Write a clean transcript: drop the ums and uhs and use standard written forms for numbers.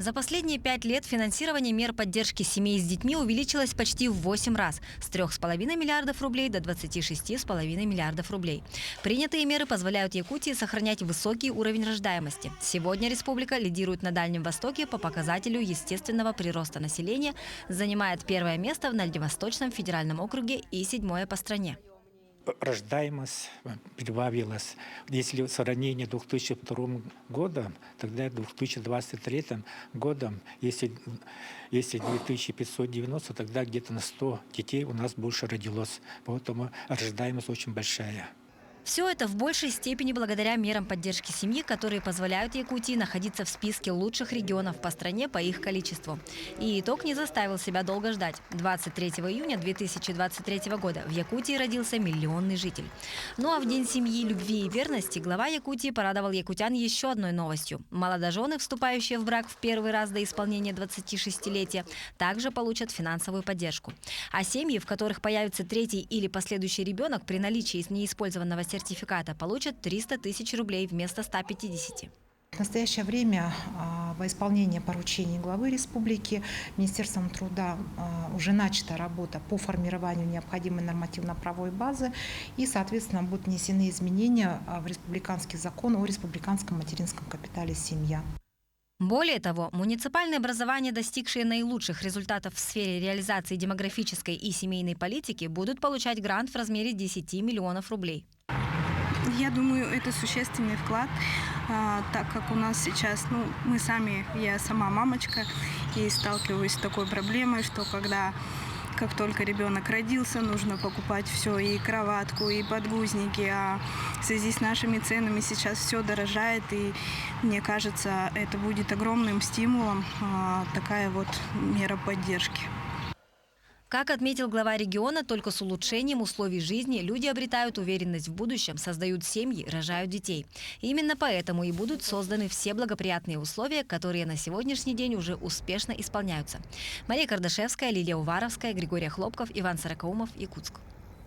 За последние 5 лет финансирование мер поддержки семей с детьми увеличилось почти в 8 раз – с 3,5 миллиардов рублей до 26,5 миллиардов рублей. Принятые меры позволяют Якутии сохранять высокий уровень рождаемости. Сегодня республика лидирует на Дальнем Востоке по показателю естественного прироста населения, занимает первое место в Дальневосточном федеральном округе и 7-е по стране. Рождаемость прибавилась. Если в сравнении с 2002 годом, тогда 2023 годом, если 2590, тогда где-то на 100 детей у нас больше родилось. Поэтому рождаемость очень большая. Все это в большей степени благодаря мерам поддержки семьи, которые позволяют Якутии находиться в списке лучших регионов по стране по их количеству. И итог не заставил себя долго ждать. 23 июня 2023 года в Якутии родился миллионный житель. Ну а в День семьи, любви и верности глава Якутии порадовал якутян еще одной новостью. Молодожены, вступающие в брак в первый раз до исполнения 26-летия, также получат финансовую поддержку. А семьи, в которых появится третий или последующий ребенок при наличии неиспользованного сертификата, получат 300 тысяч рублей вместо 150. В настоящее время во исполнение поручений главы республики Министерством труда уже начата работа по формированию необходимой нормативно-правовой базы и, соответственно, будут внесены изменения в республиканский закон о республиканском материнском капитале «Семья». Более того, муниципальные образования, достигшие наилучших результатов в сфере реализации демографической и семейной политики, будут получать грант в размере 10 миллионов рублей. Я думаю, это существенный вклад, так как у нас сейчас, я сама мамочка, и сталкиваюсь с такой проблемой, что как только ребенок родился, нужно покупать все, и кроватку, и подгузники. А в связи с нашими ценами сейчас все дорожает, и мне кажется, это будет огромным стимулом, такая вот мера поддержки. Как отметил глава региона, только с улучшением условий жизни люди обретают уверенность в будущем, создают семьи, рожают детей. И именно поэтому и будут созданы все благоприятные условия, которые на сегодняшний день уже успешно исполняются. Мария Кардашевская, Лилия Уваровская, Григорий Хлопков, Иван Сорокаумов, Якутск.